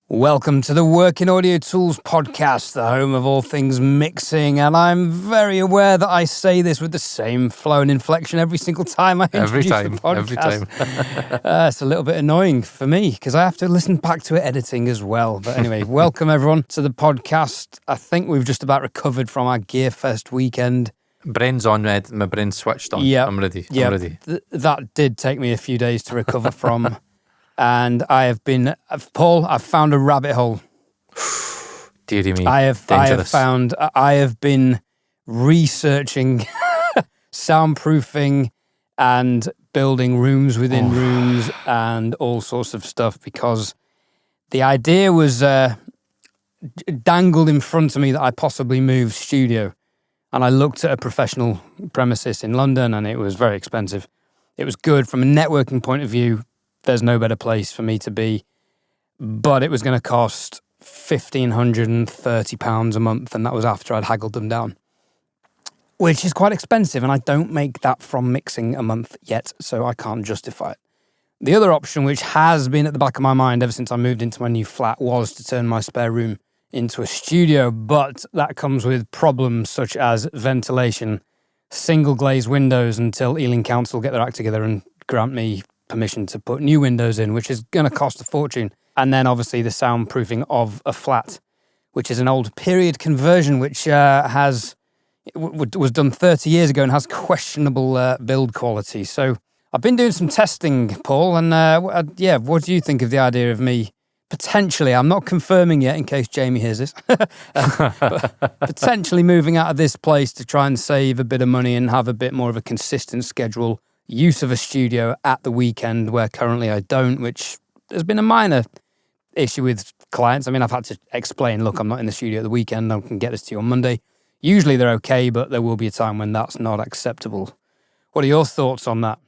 Welcome to the WorkingAudioTools podcast, the home of all things mixing, and I'm very aware that I say this with the same flow and inflection every single time I introduce the podcast. Every time. It's a little bit annoying for me because I have to listen back to it editing as well. But anyway, welcome everyone to the podcast. I think we've just about recovered from our Gearfest weekend. Brain's on red, my brain's switched on. Yeah, I'm ready. That did take me a few days to recover from. And I have been, Paul, I've found a rabbit hole. Deary me, I have been researching soundproofing and building rooms within rooms and all sorts of stuff because the idea was dangled in front of me that I possibly move studio. And I looked at a professional premises in London and it was very expensive. It was good from a networking point of view. There's no better place for me to be, but it was going to cost £1,530 a month, and that was after I'd haggled them down, which is quite expensive, and I don't make that from mixing a month yet, so I can't justify it. The other option, which has been at the back of my mind ever since I moved into my new flat, was to turn my spare room into a studio, but that comes with problems such as ventilation, single glazed windows until Ealing Council get their act together and grant me permission to put new windows in, which is going to cost a fortune. And then obviously the soundproofing of a flat, which is an old period conversion, which was done 30 years ago and has questionable build quality. So I've been doing some testing, Paul, and what do you think of the idea of me potentially, I'm not confirming yet in case Jamie hears this, but potentially moving out of this place to try and save a bit of money and have a bit more of a consistent schedule use of a studio at the weekend where currently I don't, which has been a minor issue with clients. I mean, I've had to explain, look, I'm not in the studio at the weekend. I can get this to you on Monday. Usually they're okay, but there will be a time when that's not acceptable. What are your thoughts on that?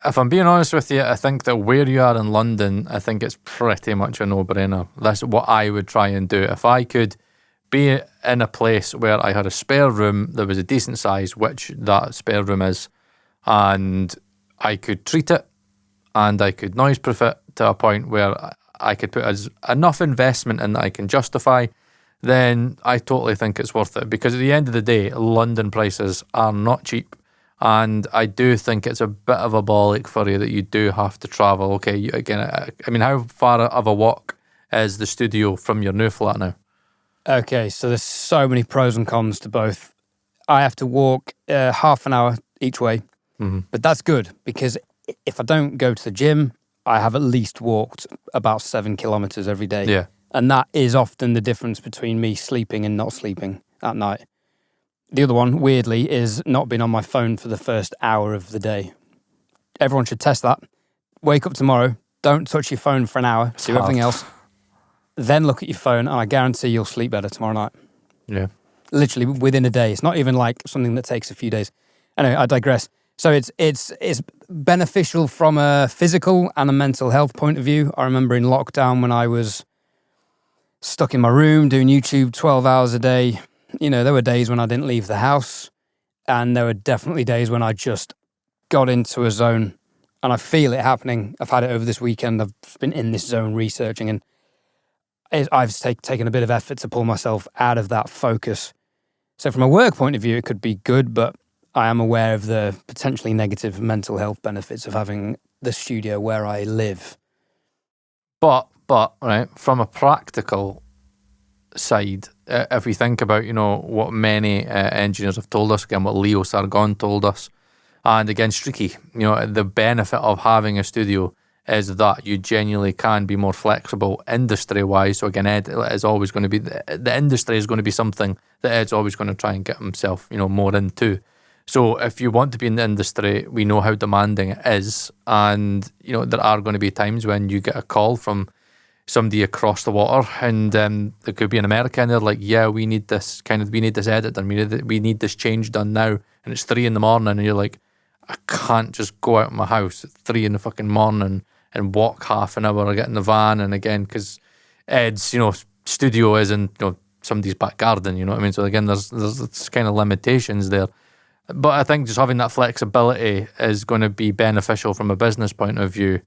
If I'm being honest with you, I think that where you are in London, I think it's pretty much a no-brainer. That's what I would try and do. If I could be in a place where I had a spare room that was a decent size, which that spare room is, and I could treat it and I could noise-proof it to a point where I could put enough investment in that I can justify, then I totally think it's worth it. Because at the end of the day, London prices are not cheap. And I do think it's a bit of a bollock for you that you do have to travel. Okay, I mean, how far of a walk is the studio from your new flat now? Okay, so there's so many pros and cons to both. I have to walk half an hour each way. Mm-hmm. But that's good because if I don't go to the gym, I have at least walked about 7 kilometers every day. Yeah. And that is often the difference between me sleeping and not sleeping at night. The other one, weirdly, is not being on my phone for the first hour of the day. Everyone should test that. Wake up tomorrow, don't touch your phone for an hour, do everything else, then look at your phone, and I guarantee you'll sleep better tomorrow night. Yeah. Literally within a day. It's not even like something that takes a few days. Anyway, I digress. So it's beneficial from a physical and a mental health point of view. I remember in lockdown when I was stuck in my room doing YouTube 12 hours a day. You know, there were days when I didn't leave the house, and there were definitely days when I just got into a zone, and I feel it happening. I've had it over this weekend. I've been in this zone researching, and I've taken a bit of effort to pull myself out of that focus. So from a work point of view, it could be good, but I am aware of the potentially negative mental health benefits of having the studio where I live. But right, from a practical side, if we think about, what many engineers have told us, again, what Leo Sargon told us, and again, Streaky, the benefit of having a studio is that you genuinely can be more flexible industry-wise. So again, Ed is always going to be, the industry is going to be something that Ed's always going to try and get himself, more into. So if you want to be in the industry, we know how demanding it is. And, there are going to be times when you get a call from somebody across the water, and it could be in America, and they're like, yeah, we need this edit done. We need this change done now. And it's 3 a.m, and you're like, I can't just go out of my house at 3 a.m. and walk half an hour or get in the van. And again, because Ed's, studio is in, somebody's back garden, you know what I mean? So again, there's kind of limitations there. But I think just having that flexibility is going to be beneficial from a business point of view.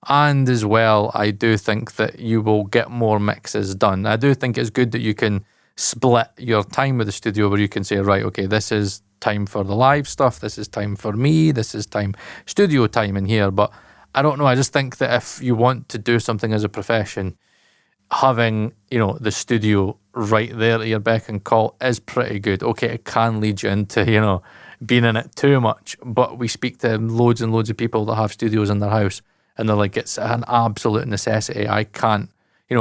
And as well, I do think that you will get more mixes done. I do think it's good that you can split your time with the studio where you can say, right, okay, this is time for the live stuff, this is time for me, this is time, studio time in here. But I don't know, I just think that if you want to do something as a profession, having, the studio right there at your beck and call is pretty good. Okay, it can lead you into, being in it too much, but we speak to loads and loads of people that have studios in their house and they're like, it's an absolute necessity. I can't,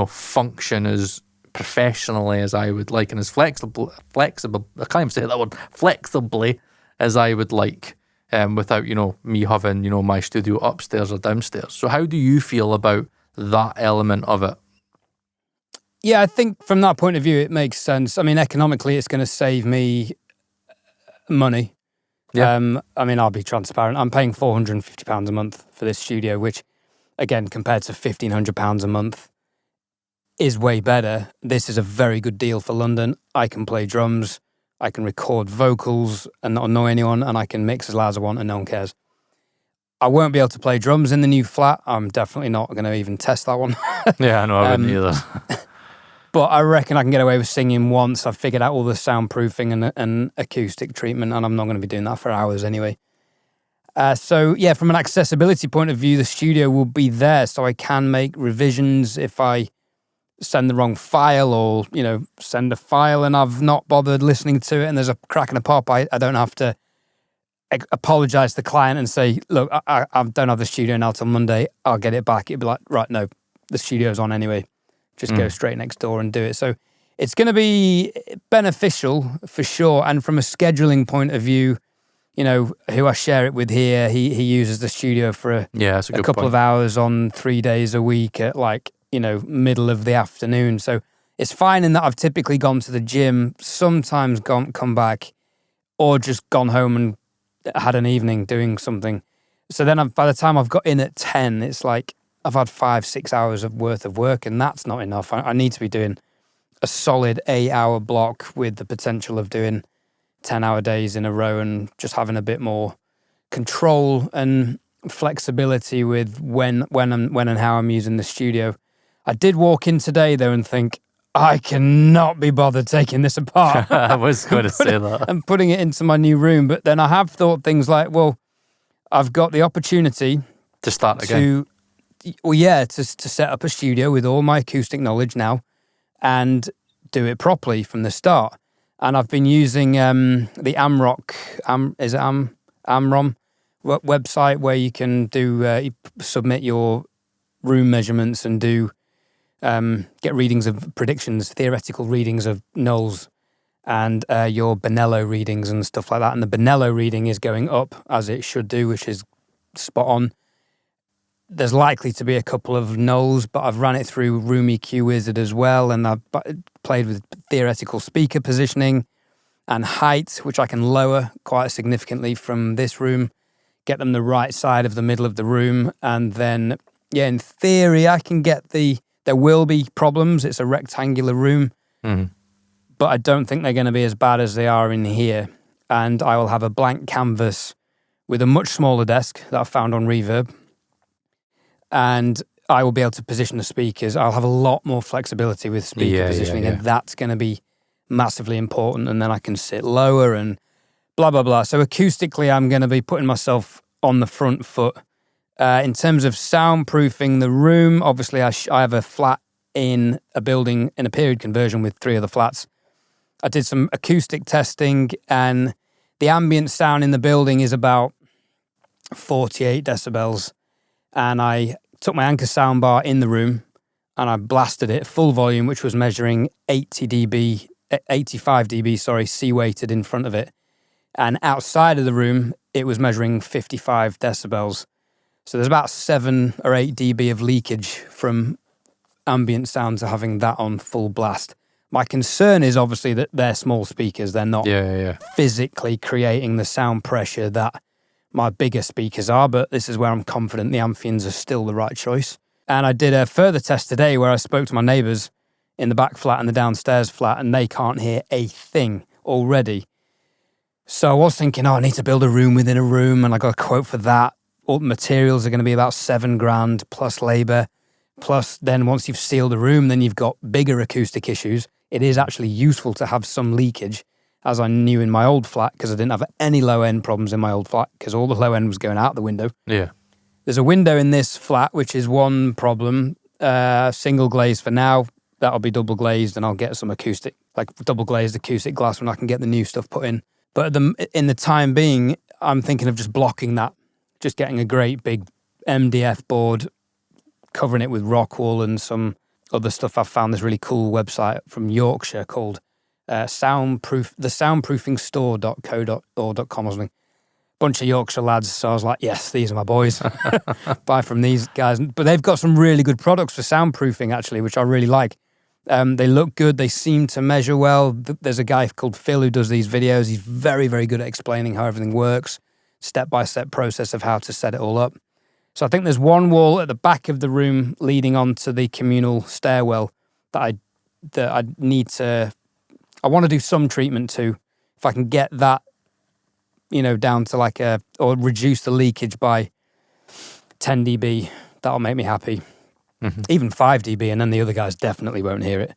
function as professionally as I would like and as flexible, I can't even say that word, flexibly as I would like, without, me having, my studio upstairs or downstairs. So how do you feel about that element of it? Yeah, I think from that point of view, it makes sense. I mean, economically, it's going to save me money. Yeah. I'll be transparent. I'm paying £450 a month for this studio, which, again, compared to £1,500 a month, is way better. This is a very good deal for London. I can play drums, I can record vocals and not annoy anyone, and I can mix as loud as I want and no one cares. I won't be able to play drums in the new flat. I'm definitely not going to even test that one. Yeah, no, I wouldn't either. But I reckon I can get away with singing once I've figured out all the soundproofing and acoustic treatment, and I'm not going to be doing that for hours anyway. So, from an accessibility point of view, the studio will be there, so I can make revisions if I send the wrong file or, send a file and I've not bothered listening to it and there's a crack and a pop. I don't have to apologise to the client and say, look, I don't have the studio now till Monday. I'll get it back. It'd be like, right, no, the studio's on anyway. Just go straight next door and do it. So it's going to be beneficial for sure. And from a scheduling point of view, who I share it with here, he uses the studio for a couple of hours on 3 days a week at middle of the afternoon. So it's fine in that I've typically gone to the gym, sometimes come back, or just gone home and had an evening doing something. So then by the time I've got in at 10, it's like I've had 5-6 hours worth of work, and that's not enough. I need to be doing a solid 8-hour block with the potential of doing 10-hour days in a row and just having a bit more control and flexibility with when and how I'm using the studio. I did walk in today though and think, I cannot be bothered taking this apart. I was going to say that. And putting it into my new room. But then I have thought things like, well, I've got the opportunity to start again. To set up a studio with all my acoustic knowledge now and do it properly from the start. And I've been using the Amrom website where you can do submit your room measurements and do get readings of predictions, theoretical readings of nulls and your Benello readings and stuff like that. And the Benello reading is going up as it should do, which is spot on. There's likely to be a couple of nulls, but I've ran it through Room EQ Wizard as well, and I've played with theoretical speaker positioning and height, which I can lower quite significantly from this room, get them the right side of the middle of the room, and then, in theory, I can get there will be problems. It's a rectangular room, but I don't think they're going to be as bad as they are in here. And I will have a blank canvas with a much smaller desk that I found on Reverb. And I will be able to position the speakers. I'll have a lot more flexibility with speaker positioning, and that's going to be massively important. And then I can sit lower and blah, blah, blah. So acoustically, I'm going to be putting myself on the front foot. In terms of soundproofing the room, obviously I have a flat in a building in a period conversion with 3 other flats. I did some acoustic testing, and the ambient sound in the building is about 48 decibels. And I took my Anchor soundbar in the room and I blasted it full volume, which was measuring 85 dB, C-weighted in front of it. And outside of the room, it was measuring 55 decibels. So there's about 7 or 8 dB of leakage from ambient sounds of having that on full blast. My concern is obviously that they're small speakers. They're not physically creating the sound pressure that my bigger speakers are, but this is where I'm confident the Amphions are still the right choice. And I did a further test today where I spoke to my neighbours in the back flat and the downstairs flat, and they can't hear a thing already. So I was thinking, I need to build a room within a room, and I got a quote for that. all materials are going to be about $7,000 plus labor. Plus, then once you've sealed the room, then you've got bigger acoustic issues. It is actually useful to have some leakage, as I knew in my old flat, because I didn't have any low-end problems in my old flat, because all the low-end was going out the window. Yeah. There's a window in this flat, which is one problem. Single glazed for now. That'll be double glazed, and I'll get some acoustic, like double glazed acoustic glass when I can get the new stuff put in. But in the time being, I'm thinking of just blocking that, just getting a great big MDF board, covering it with rock wool and some other stuff. I've found this really cool website from Yorkshire called soundproofingstore.co.com or something. Bunch of Yorkshire lads, so I was like, yes, these are my boys. Buy from these guys. But they've got some really good products for soundproofing, actually, which I really like. They look good. They seem to measure well. There's a guy called Phil who does these videos. He's very, very good at explaining how everything works, step-by-step process of how to set it all up. So I think there's one wall at the back of the room leading onto the communal stairwell that I need to... I want to do some treatment to. If I can get that, down to or reduce the leakage by 10 dB, that'll make me happy. Mm-hmm. Even 5 dB, and then the other guys definitely won't hear it.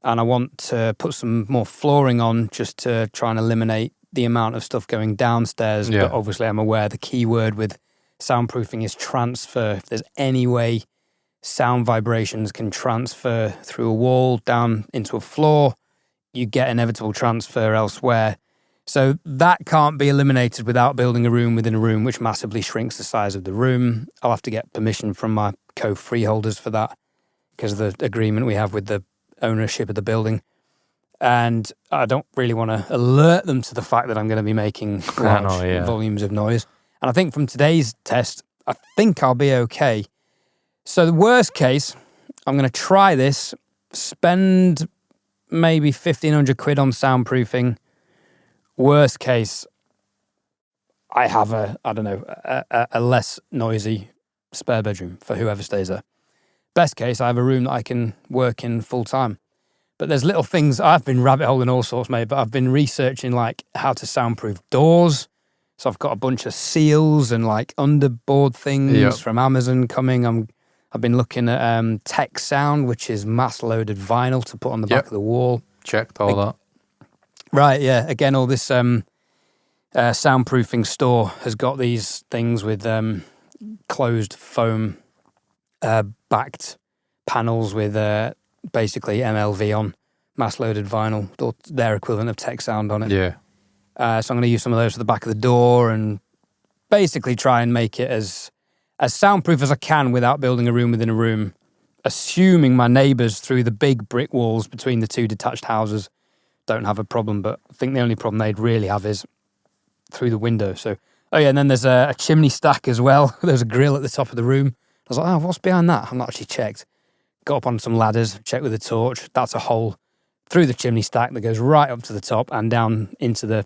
And I want to put some more flooring on just to try and eliminate the amount of stuff going downstairs. Yeah. But obviously I'm aware the key word with soundproofing is transfer. If there's any way sound vibrations can transfer through a wall down into a floor, you get inevitable transfer elsewhere. So that can't be eliminated without building a room within a room, which massively shrinks the size of the room. I'll have to get permission from my co-freeholders for that because of the agreement we have with the ownership of the building. And I don't really want to alert them to the fact that I'm going to be making large volumes of noise. And I think from today's test, I think I'll be okay. So the worst case, I'm going to try this, spend maybe 1,500 quid on soundproofing. Worst case, I have a less noisy spare bedroom for whoever stays there. Best case, I have a room that I can work in full time. But there's little things, I've been rabbit holing all sorts, mate, but I've been researching how to soundproof doors. So I've got a bunch of seals and underboard things from Amazon coming. I've been looking at Tech Sound, which is mass-loaded vinyl to put on the back of the wall. Checked all that. Right, yeah. Again, all this soundproofing store has got these things with closed foam backed panels with basically MLV on, mass-loaded vinyl, or their equivalent of Tech Sound on it. Yeah. So I'm going to use some of those for the back of the door and basically try and make it as soundproof as I can without building a room within a room, assuming my neighbours through the big brick walls between the two detached houses don't have a problem. But I think the only problem they'd really have is through the window. So, and then there's a chimney stack as well. There's a grill at the top of the room. I was like, what's behind that? I've not actually checked. Got up on some ladders, checked with a torch. That's a hole through the chimney stack that goes right up to the top and down into the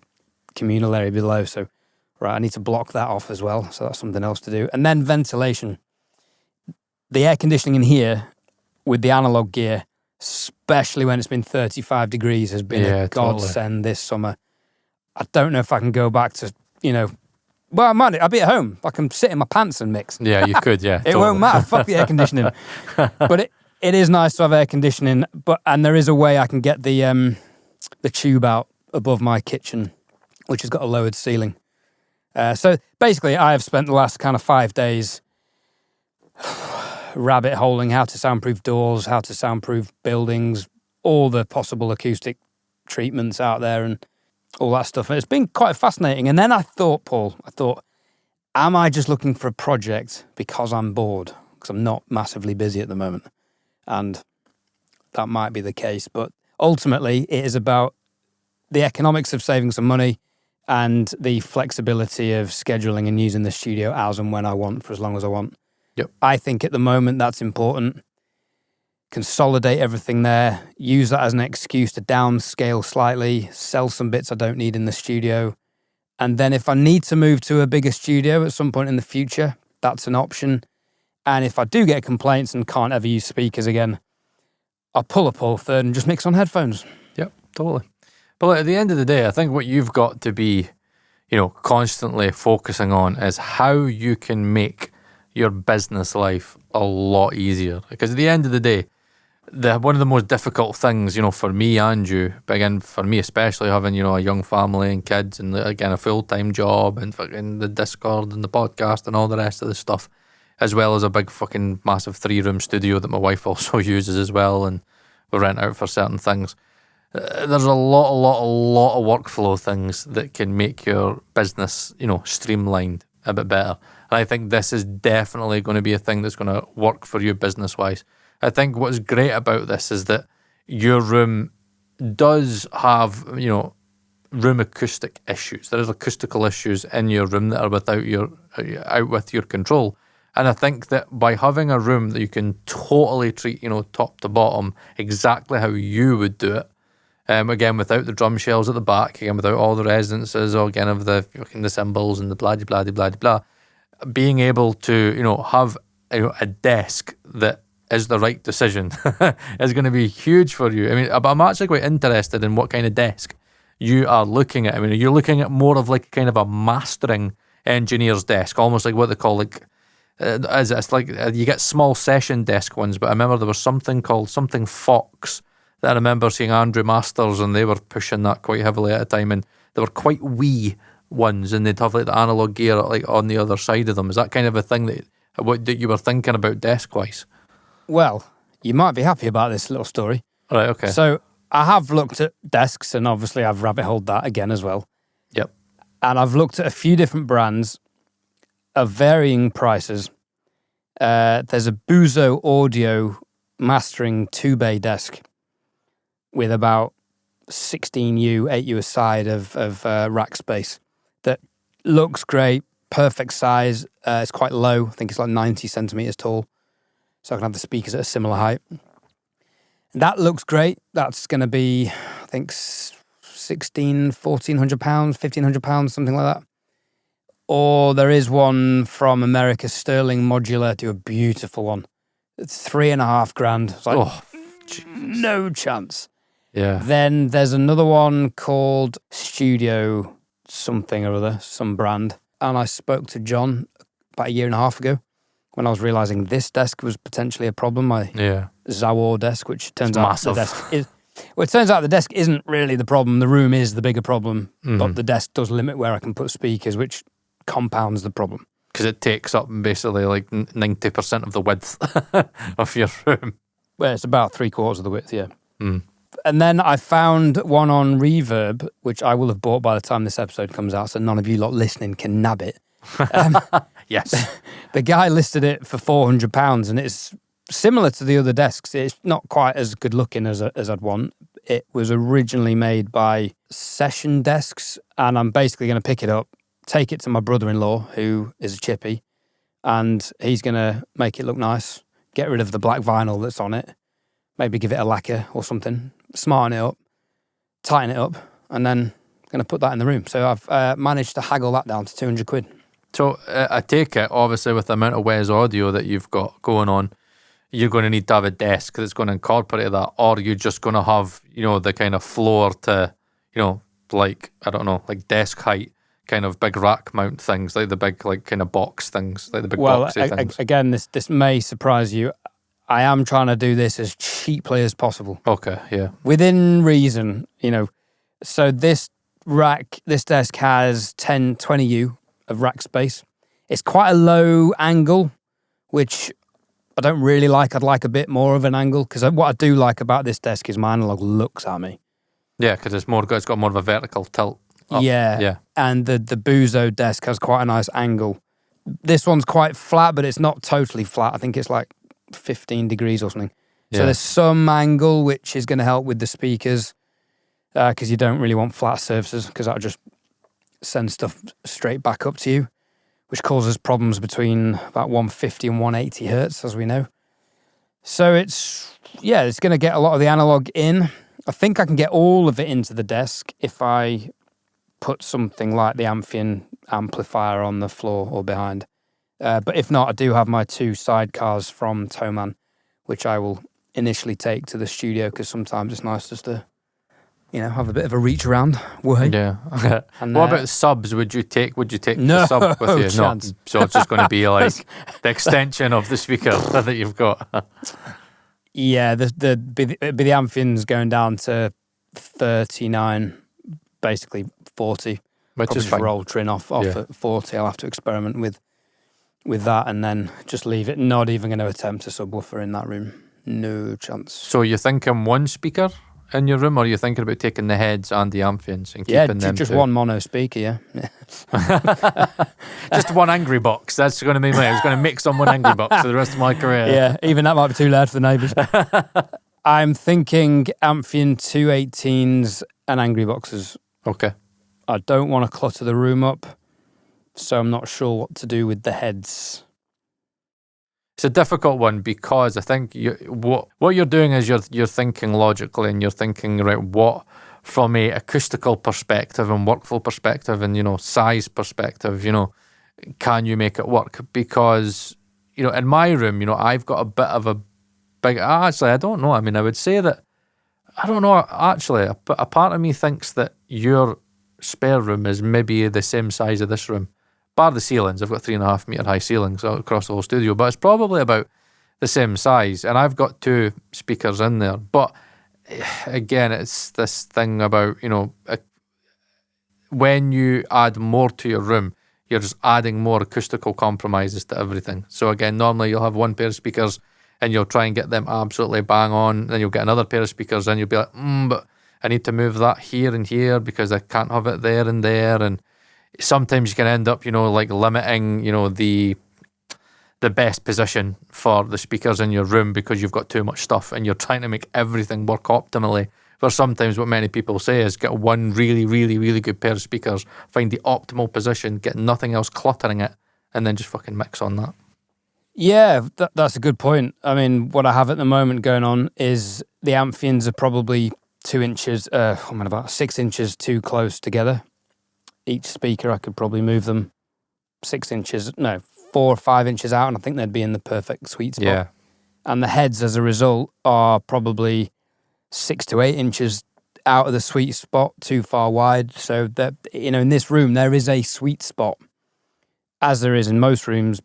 communal area below. So, right, I need to block that off as well. So that's something else to do. And then ventilation. The air conditioning in here with the analogue gear, especially when it's been 35 degrees, has been a godsend this summer. I don't know if I can go back to, well, I might. I'll be at home. I can sit in my pants and mix. Yeah, you could, yeah. It won't matter. Fuck the air conditioning. But it is nice to have air conditioning. And there is a way I can get the tube out above my kitchen, which has got a lowered ceiling. So basically, I have spent the last kind of 5 days rabbit holing how to soundproof doors, how to soundproof buildings, all the possible acoustic treatments out there and all that stuff. And it's been quite fascinating. And then I thought, Paul, am I just looking for a project because I'm bored? Because I'm not massively busy at the moment. And that might be the case. But ultimately, it is about the economics of saving some money and the flexibility of scheduling and using the studio as and when I want for as long as I want. Yep. I think at the moment that's important. Consolidate everything there, use that as an excuse to downscale slightly, sell some bits I don't need in the studio. And then if I need to move to a bigger studio at some point in the future, that's an option. And if I do get complaints and can't ever use speakers again, I'll pull a Paul third and just mix on headphones. Yep, totally. But at the end of the day, I think what you've got to be, constantly focusing on is how you can make your business life a lot easier. Because at the end of the day, one of the most difficult things, for me and you, but again, for me especially, having, a young family and kids and, again, a full-time job and fucking the Discord and the podcast and all the rest of the stuff, as well as a big fucking massive 3-room studio that my wife also uses as well, and we rent out for certain things. There's a lot of workflow things that can make your business, streamlined a bit better. And I think this is definitely going to be a thing that's going to work for you business-wise. I think what's great about this is that your room does have, room acoustic issues. There is acoustical issues in your room that are out with your control. And I think that by having a room that you can totally treat, top to bottom, exactly how you would do it, again, without the drum shells at the back, again, without all the resonances, or again, of the cymbals and the blah, being able to, have a desk that is the right decision is going to be huge for you. I mean, I'm actually quite interested in what kind of desk you are looking at. I mean, are you looking at more of like kind of a mastering engineer's desk, almost like what they call it's like you get small session desk ones, but I remember there was something called something Fox that I remember seeing Andrew Masters, and they were pushing that quite heavily at a time, and they were quite wee ones, and they'd have like the analog gear like on the other side of them. Is that kind of a thing that you were thinking about desk-wise? Well, you might be happy about this little story. Right, okay. So I have looked at desks, and obviously I've rabbit-holed that again as well. Yep. And I've looked at a few different brands of varying prices. There's a Buzo Audio mastering 2-bay desk with about 16U, 8U a side of rack space that looks great, perfect size. It's quite low. I think it's like 90 centimeters tall. So I can have the speakers at a similar height. That looks great. That's going to be, I think, £1,400, £1,500, something like that. Or there is one from America, Sterling Modular, do a beautiful one. It's $3,500. It's like, no chance. Yeah. Then there's another one called Studio something or other, some brand. And I spoke to John about 1.5 years ago when I was realising this desk was potentially a problem. My Zawor desk, which turns out massive. the desk is... Well, it turns out the desk isn't really the problem. The room is the bigger problem. But the desk does limit where I can put speakers, which compounds the problem. Because it takes up basically like 90% of the width of your room. Well, it's about 3/4 of the width, yeah. And then I found one on Reverb, which I will have bought by the time this episode comes out, so none of you lot listening can nab it. Yes. The guy listed it for £400, and it's similar to the other desks. It's not quite as good looking as I'd want. It was originally made by Session Desks, and I'm basically going to pick it up, take it to my brother-in-law, who is a chippy, and he's going to make it look nice, get rid of the black vinyl that's on it, maybe give it a lacquer or something, smarten it up, tighten it up, and then I'm going to put that in the room. So I've managed to haggle that down to £200. So I take it, obviously, with the amount of Wes audio that you've got going on, you're going to need to have a desk that's going to incorporate that, or you're just going to have, the kind of floor to, like, I don't know, like desk height, kind of big rack mount things, like the big, like, kind of box things, like the big boxy things. Again, this may surprise you. I am trying to do this as cheaply as possible. Okay, yeah. Within reason, So this desk has 20U of rack space. It's quite a low angle, which I don't really like. I'd like a bit more of an angle, because what I do like about this desk is my analog looks at me. Yeah, because it's got more of a vertical tilt up. Yeah. And the Buzo desk has quite a nice angle. This one's quite flat, but it's not totally flat. I think it's like 15 degrees or something. So there's some angle, which is going to help with the speakers, because you don't really want flat surfaces, because that'll just send stuff straight back up to you, which causes problems between about 150 and 180 hertz, as we know. So it's going to get a lot of the analog in. I think I can get all of it into the desk if I put something like the Amphion amplifier on the floor or behind. But if not, I do have my 2 sidecars from Thomann, which I will initially take to the studio, because sometimes it's nice just to have a bit of a reach around. Yeah. And, what about the subs? Would you take no the sub with you? chance. No. So it's just going to be like the extension of the speaker that you've got. Yeah, it'd be the Amphions going down to 39, basically 40. Which Probably is just fine. roll trin off at 40. I'll have to experiment with that and then just leave it. Not even going to attempt a subwoofer in that room. No chance. So you're thinking one speaker in your room, or you're thinking about taking the heads and the Amphions and keeping them just too? one mono speaker, yeah. Just one angry box. That's going to be me. I was going to mix on one angry box for the rest of my career. Yeah, even that might be too loud for the neighbours. I'm thinking Amphion 218s and angry boxes. Okay. I don't want to clutter the room up, so I'm not sure what to do with the heads. It's a difficult one because I think what you're doing is you're thinking logically, and you're thinking, right, what from a acoustical perspective and workflow perspective and size perspective, can you make it work? Because in my room, I've got a bit of a big. Actually, I don't know. I mean, I would say that I don't know. Actually, a part of me thinks that your spare room is maybe the same size as this room. Bar the ceilings, I've got 3.5 metre high ceilings across the whole studio, but it's probably about the same size. And I've got 2 speakers in there. But again, it's this thing about, when you add more to your room, you're just adding more acoustical compromises to everything. So again, normally you'll have one pair of speakers and you'll try and get them absolutely bang on. Then you'll get another pair of speakers and you'll be like, but I need to move that here and here because I can't have it there and there. And sometimes you can end up, like limiting, the best position for the speakers in your room because you've got too much stuff and you're trying to make everything work optimally. Where sometimes what many people say is get one really, really, really good pair of speakers, find the optimal position, get nothing else cluttering it, and then just fucking mix on that. Yeah, that's a good point. I mean, what I have at the moment going on is the Amphions are probably 2 inches, about 6 inches too close together. Each speaker, I could probably move them 4 or 5 inches out, and I think they'd be in the perfect sweet spot. Yeah. And the heads, as a result, are probably 6 to 8 inches out of the sweet spot, too far wide. So that in this room, there is a sweet spot, as there is in most rooms,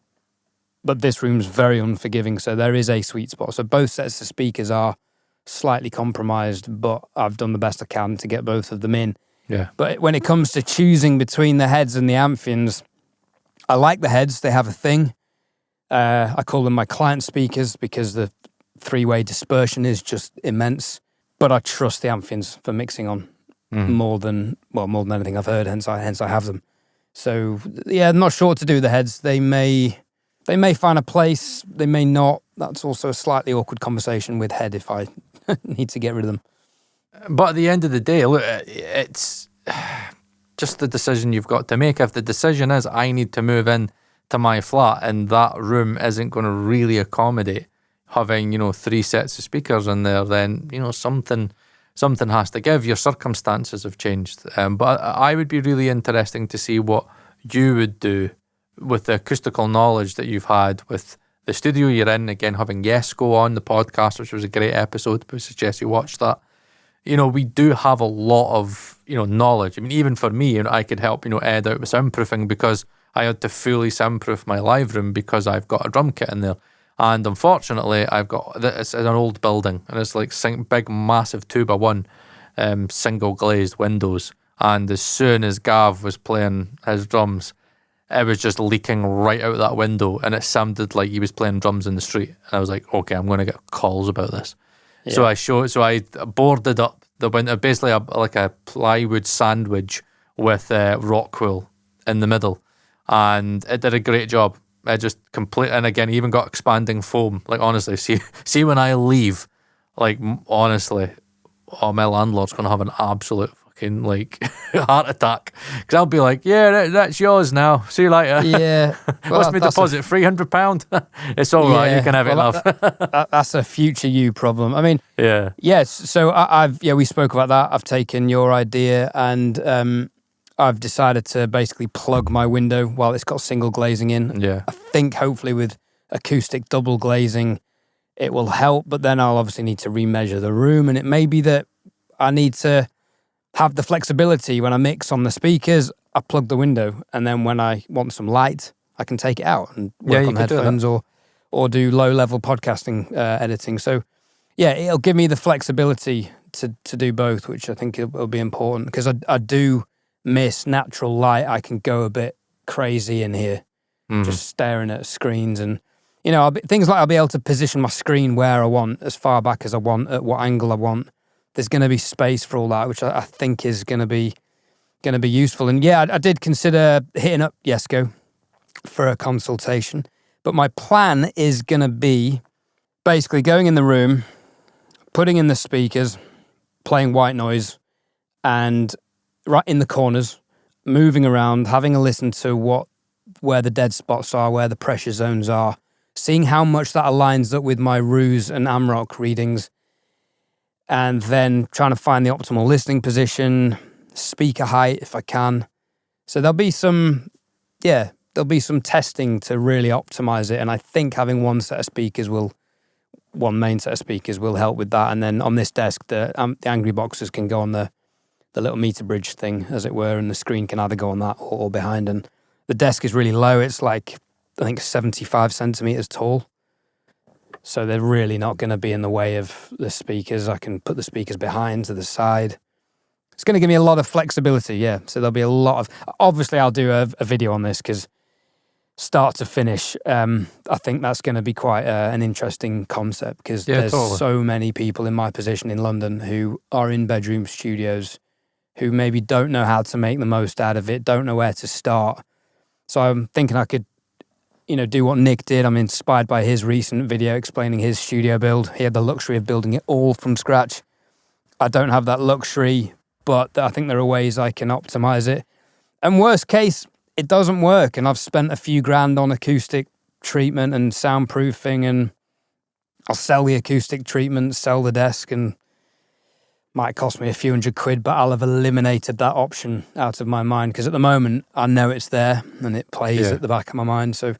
but this room's very unforgiving. So there is a sweet spot. So both sets of speakers are slightly compromised, but I've done the best I can to get both of them in. Yeah. But when it comes to choosing between the heads and the Amphions, I like the heads. They have a thing. I call them my client speakers because the 3-way dispersion is just immense. But I trust the Amphions for mixing on more than anything I've heard. Hence I have them. So yeah, I'm not sure what to do with the heads. They may find a place. They may not. That's also a slightly awkward conversation with head if I need to get rid of them. But at the end of the day, look, it's just the decision you've got to make. If the decision is I need to move in to my flat and that room isn't going to really accommodate having, 3 sets of speakers in there, then, something has to give. Your circumstances have changed. But I would be really interesting to see what you would do with the acoustical knowledge that you've had with the studio you're in. Again, having Yes go on the podcast, which was a great episode. I suggest you watch that. We do have a lot of, knowledge. I mean, even for me, I could help, Ed out with soundproofing because I had to fully soundproof my live room because I've got a drum kit in there. And unfortunately, it's an old building and it's like big, massive 2x1 single glazed windows. And as soon as Gav was playing his drums, it was just leaking right out that window and it sounded like he was playing drums in the street. And I was like, okay, I'm going to get calls about this. Yeah. So I boarded up the window, basically like a plywood sandwich with rock wool in the middle, and it did a great job. It just and again, even got expanding foam. Like honestly, see when I leave, like honestly, my landlord's gonna have an absolute fucking heart attack because I'll be like, yeah, that's yours now. See you later. Yeah. Well, what's my deposit? £300. It's all right. You can have it, love. That's a future you problem. I mean, yeah. Yes. So we spoke about that. I've taken your idea and I've decided to basically plug my window while it's got single glazing in. Yeah. I think hopefully with acoustic double glazing, it will help. But then I'll obviously need to remeasure the room, and it may be that I need to have the flexibility when I mix on the speakers, I plug the window, and then when I want some light, I can take it out and work on headphones or do low-level podcasting editing. So, yeah, it'll give me the flexibility to do both, which I think will be important because I do miss natural light. I can go a bit crazy in here, just staring at screens. And, you know, things like I'll be able to position my screen where I want, as far back as I want, at what angle I want. There's going to be space for all that, which I think is going to be useful. And yeah, I did consider hitting up Yesco for a consultation, but my plan is going to be basically going in the room, putting in the speakers, playing white noise, and right in the corners, moving around, having a listen to where the dead spots are, where the pressure zones are, seeing how much that aligns up with my Ruse and AMROC readings, and then trying to find the optimal listening position, speaker height if I can. So there'll be some testing to really optimize it, and I think having one main set of speakers will help with that. And then on this desk, the Angry Boxes can go on the little meter bridge thing, as it were, and the screen can either go on that or behind. And the desk is really low. It's like, I think, 75 centimeters tall. So they're really not going to be in the way of the speakers. I can put the speakers behind, to the side. It's going to give me a lot of flexibility, yeah. So there'll be a lot of... Obviously, I'll do a video on this because start to finish, I think that's going to be quite an interesting concept because there's so many people in my position in London who are in bedroom studios who maybe don't know how to make the most out of it, don't know where to start. So I'm thinking I could, do what Nick did. I'm inspired by his recent video explaining his studio build. He had the luxury of building it all from scratch. I don't have that luxury, but I think there are ways I can optimize it. And worst case, it doesn't work. And I've spent a few grand on acoustic treatment and soundproofing, and I'll sell the acoustic treatment, sell the desk, and might cost me a few £100, but I'll have eliminated that option out of my mind because at the moment I know it's there and it plays at the back of my mind. So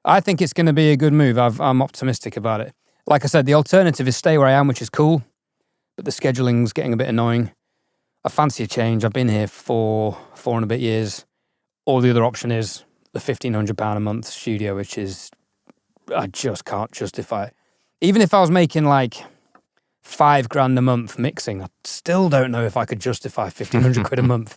I think it's going to be a good move. I'm optimistic about it. Like I said, the alternative is stay where I am, which is cool, but the scheduling's getting a bit annoying. I fancy a change. I've been here for 4 and a bit years. Or the other option is the £1,500 a month studio, which is, I just can't justify it. Even if I was making like £5,000 a month mixing, I still don't know if I could justify £1,500 a month.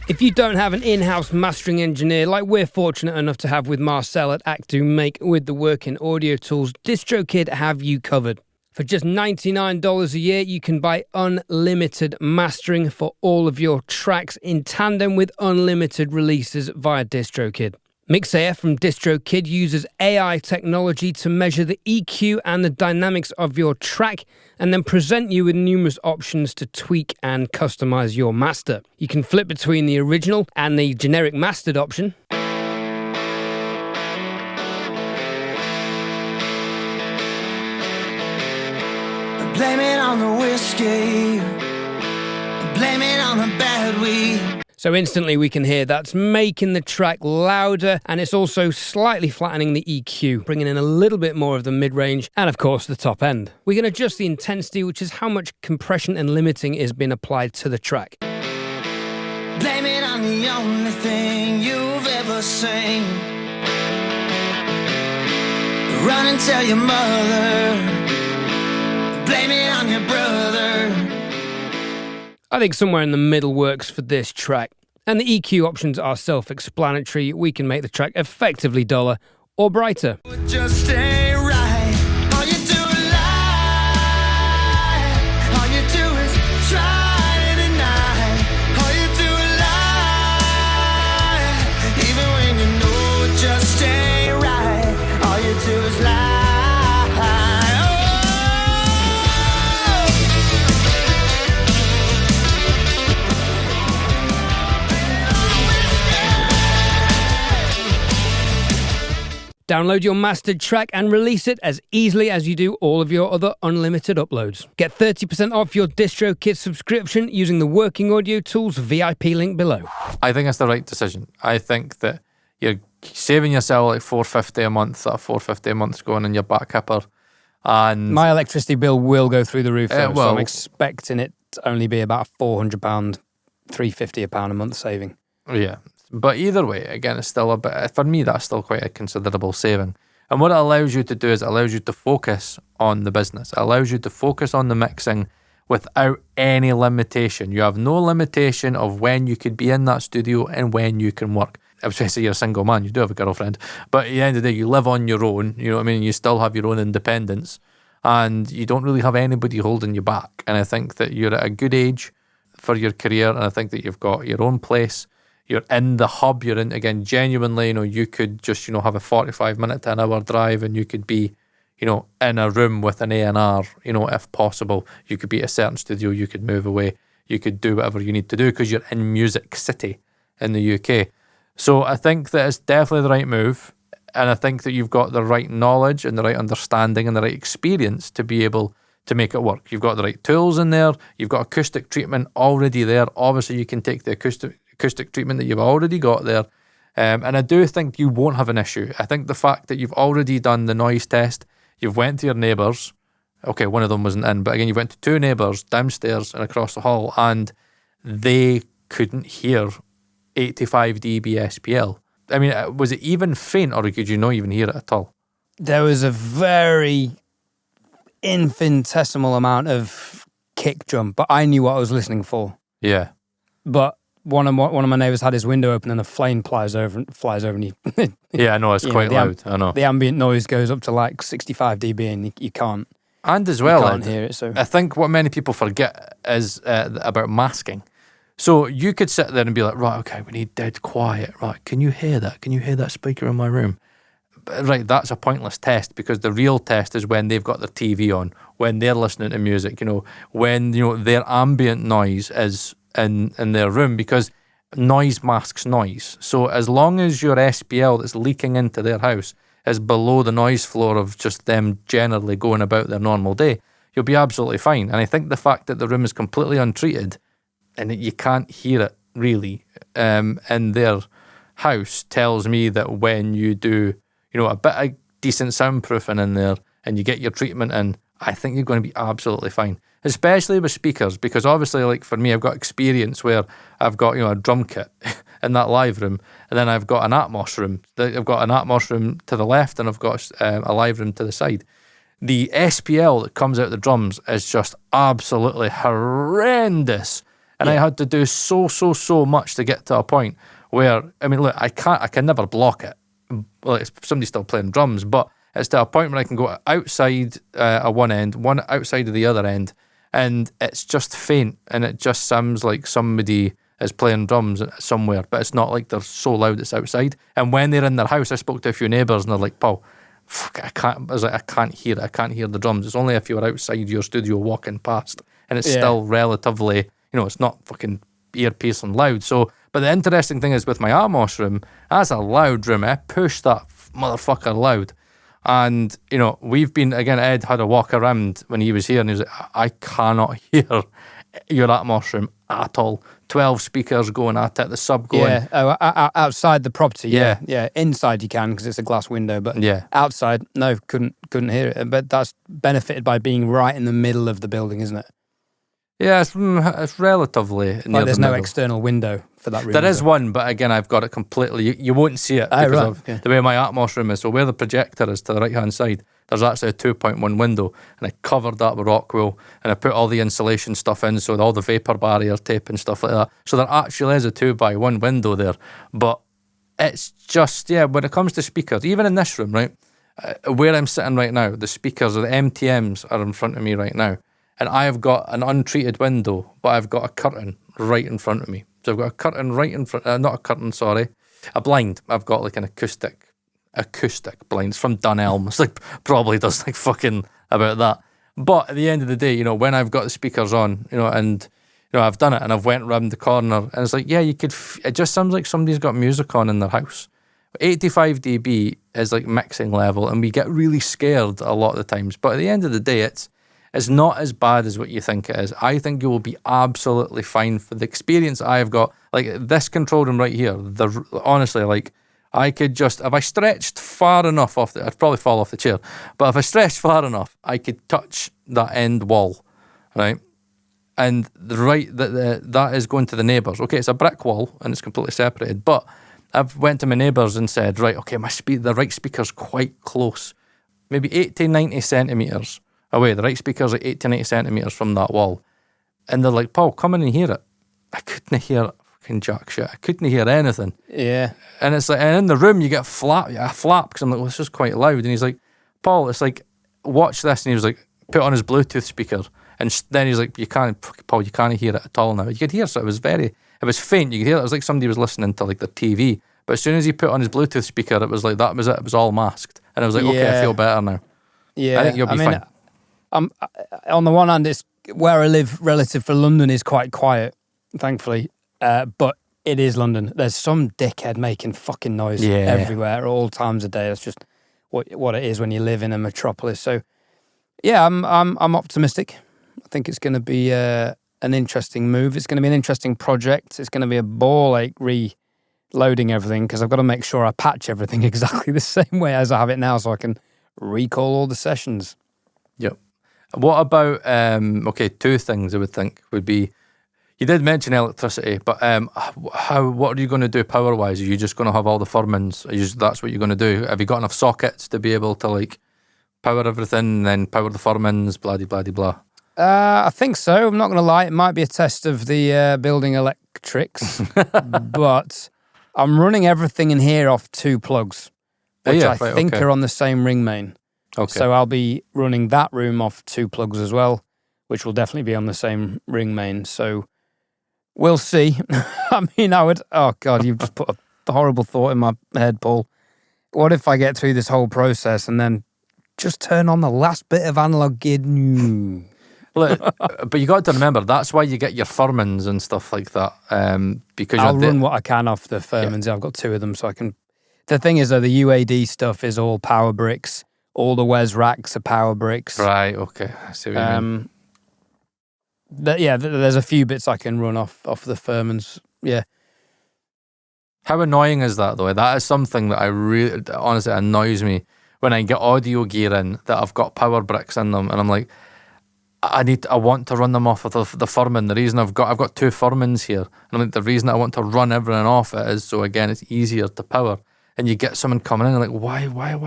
If you don't have an in-house mastering engineer like we're fortunate enough to have with Marcel at Actu Make with the Working Audio Tools, DistroKid have you covered. For just $99 a year, you can buy unlimited mastering for all of your tracks in tandem with unlimited releases via DistroKid. Mixair from DistroKid uses AI technology to measure the EQ and the dynamics of your track and then present you with numerous options to tweak and customize your master. You can flip between the original and the generic mastered option. Blame it on the whiskey, blame it on the bad weed. So instantly we can hear that's making the track louder, and it's also slightly flattening the EQ, bringing in a little bit more of the mid-range and of course the top end. We can adjust the intensity, which is how much compression and limiting is being applied to the track. Blame it on the only thing you've ever seen. Run and tell your mother. Blame it on your brother. I think somewhere in the middle works for this track. And the EQ options are self-explanatory. We can make the track effectively duller or brighter. Just ain't right. All you do is lie. All you do is try to deny. All you do is lie. Even when you know it just ain't right. All you do is lie. Download your mastered track and release it as easily as you do all of your other unlimited uploads. Get 30% off your DistroKid subscription using the Working Audio Tools VIP link below. I think it's the right decision. I think that you're saving yourself like $450 a month. That $450 a month's going in your back hipper. And my electricity bill will go through the roof, though, so I'm expecting it to only be about £400 £350 a pound a month saving. Yeah. But either way, again, it's still a bit, for me, that's still quite a considerable saving. And what it allows you to do is it allows you to focus on the business. It allows you to focus on the mixing without any limitation. You have no limitation of when you could be in that studio and when you can work. I was trying to say you're a single man, you do have a girlfriend, but at the end of the day, you live on your own, you know what I mean? You still have your own independence and you don't really have anybody holding you back. And I think that you're at a good age for your career, and I think that you've got your own place. You're in the hub, you're in, again, genuinely, you know, you could just, you know, have a 45-minute to an hour drive and you could be, you know, in a room with an A&R, you know, if possible. You could be at a certain studio, you could move away, you could do whatever you need to do because you're in Music City in the UK. So I think that it's definitely the right move, and I think that you've got the right knowledge and the right understanding and the right experience to be able to make it work. You've got the right tools in there, you've got acoustic treatment already there. Obviously, you can take the acoustic treatment that you've already got there. And I do think you won't have an issue. I think the fact that you've already done the noise test, you've went to your neighbours, okay, one of them wasn't in, but again, you went to 2 neighbours downstairs and across the hall, and they couldn't hear 85 dB SPL. I mean, was it even faint, or could you not even hear it at all? There was a very infinitesimal amount of kick drum, but I knew what I was listening for. Yeah. But one of my neighbours had his window open and a flame flies over and you, Yeah, I know, it's quite loud. I know. The ambient noise goes up to like 65 dB and you can't. And as well, you can't hear it. So I think what many people forget is about masking. So you could sit there and be like, right, okay, we need dead quiet. Right, can you hear that? Can you hear that speaker in my room? Right, that's a pointless test, because the real test is when they've got their TV on, when they're listening to music, you know, when, you know, their ambient noise is in their room, because noise masks noise. So as long as your SPL that's leaking into their house is below the noise floor of just them generally going about their normal day, you'll be absolutely fine. And I think the fact that the room is completely untreated and that you can't hear it really in their house tells me that when you do, you know, a bit of decent soundproofing in there and you get your treatment in, I think you're going to be absolutely fine. Especially with speakers, because obviously, like for me, I've got experience where I've got, you know, a drum kit in that live room, and then I've got an Atmos room. I've got an Atmos room to the left, and I've got a live room to the side. The SPL that comes out of the drums is just absolutely horrendous. And I had to do so much to get to a point where, I mean, look, I can never block it. Well, it's somebody's still playing drums, but it's to a point where I can go outside at one end, one outside of the other end, and it's just faint, and it just sounds like somebody is playing drums somewhere, but it's not like they're so loud it's outside. And when they're in their house, I spoke to a few neighbours, and they're like, Paul, I can't hear it. I can't hear the drums. It's only if you were outside your studio walking past, and it's still relatively, you know, it's not fucking ear-piercing loud. So, but the interesting thing is with my Atmos room, that's a loud room. I push that motherfucker loud. And, you know, we've been, again, Ed had a walk around when he was here, and he was like, I cannot hear your Atmos room at all. 12 speakers going at it, the sub going. Yeah, outside the property, yeah. Inside you can because it's a glass window, but outside, no, couldn't hear it. But that's benefited by being right in the middle of the building, isn't it? Yeah, it's relatively near there's the no middle. External window for that room. There is one, but again, I've got it completely. You won't see it because of the way my Atmos room is. So where the projector is to the right-hand side, there's actually a 2.1 window, and I covered that with rock wool, and I put all the insulation stuff in, so all the vapor barrier tape and stuff like that. So there actually is a 2x1 window there, but it's just, when it comes to speakers, even in this room, right, where I'm sitting right now, the speakers, or the MTMs are in front of me right now. And I have got an untreated window, but I've got a curtain right in front of me. So I've got a curtain right in front, not a curtain, sorry, a blind. I've got like an acoustic blind. It's from Dunelm. It's like, probably does like fucking about that. But at the end of the day, you know, when I've got the speakers on, you know, and, you know, I've done it and I've went around the corner and it's like, you could, it just sounds like somebody's got music on in their house. 85 dB is like mixing level, and we get really scared a lot of the times. But at the end of the day, it's not as bad as what you think it is. I think you will be absolutely fine for the experience I've got. Like this control room right here, honestly, like I could just, if I stretched far enough I'd probably fall off the chair, but if I stretched far enough, I could touch that end wall, right? and that is going to the neighbours. Okay, it's a brick wall and it's completely separated, but I've went to my neighbours and said, right, okay, the right speaker's quite close, maybe 80, 90 centimetres away. The right speaker's like 80, 90 centimetres from that wall. And they're like, Paul, come in and hear it. I couldn't hear fucking jack shit. I couldn't hear anything. Yeah. And it's like, and in the room you get a flap, because I'm like, well, this is quite loud. And he's like, Paul, it's like, watch this. And he was like, put on his Bluetooth speaker. And then he's like, Paul, you can't hear it at all now. You could hear, so it was faint. You could hear it. It was like somebody was listening to like the TV. But as soon as he put on his Bluetooth speaker, it was like, that was it. It was all masked. And I was like, okay, I feel better now. Yeah. I think you'll be fine. On the one hand, it's where I live relative for London is quite quiet, thankfully. But it is London. There's some dickhead making fucking noise everywhere at all times of day. That's just what it is when you live in a metropolis. So, yeah, I'm optimistic. I think it's going to be an interesting move. It's going to be an interesting project. It's going to be a ball ache reloading everything because I've got to make sure I patch everything exactly the same way as I have it now so I can recall all the sessions. Yep. What about, two things I would think would be, you did mention electricity, but what are you going to do power-wise? Are you just going to have all the furmans? That's what you're going to do? Have you got enough sockets to be able to like power everything and then power the furmans, blah-de-blah-de-blah? I think so. I'm not going to lie. It might be a test of the building electrics, but I'm running everything in here off 2 plugs, which I think are on the same ring main. Okay. So I'll be running that room off 2 plugs as well, which will definitely be on the same ring main. So we'll see. I mean, oh God, you've just put a horrible thought in my head, Paul. What if I get through this whole process and then just turn on the last bit of analog gear? Look, but you got to remember, that's why you get your furmans and stuff like that. Because I'll run what I can off the furmans. Yeah. I've got 2 of them, so I can. The thing is, though, the UAD stuff is all power bricks. All the Wes racks are power bricks. Right. Okay. I see what you mean. There's a few bits I can run off the furmans. Yeah. How annoying is that, though? That is something that honestly annoys me when I get audio gear in that I've got power bricks in them, and I'm like, I want to run them off of the furman. The reason I've got 2 furmans here, and I'm like, the reason I want to run everything off it is so again it's easier to power. And you get someone coming in and like, why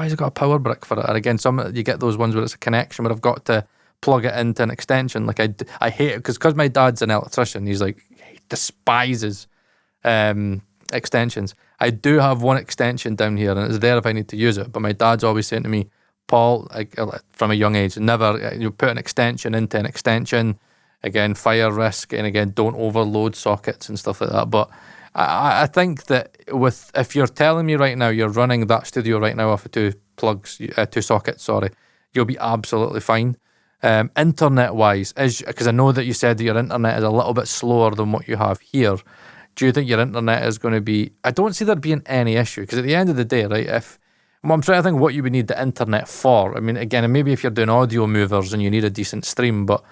has it got a power brick for it? And again, you get those ones where it's a connection where I've got to plug it into an extension. Like I hate it because my dad's an electrician. He's like, he despises extensions. I do have one extension down here and it's there if I need to use it. But my dad's always saying to me, Paul, from a young age, never put an extension into an extension. Again, fire risk, and again, don't overload sockets and stuff like that. But I think that if you're telling me right now you're running that studio right now off of 2 sockets, you'll be absolutely fine. Internet-wise, because I know that you said that your internet is a little bit slower than what you have here. Do you think your internet is going to be... I don't see there being any issue, because at the end of the day, right, I'm trying to think what you would need the internet for. I mean, again, maybe if you're doing audio movers and you need a decent stream, but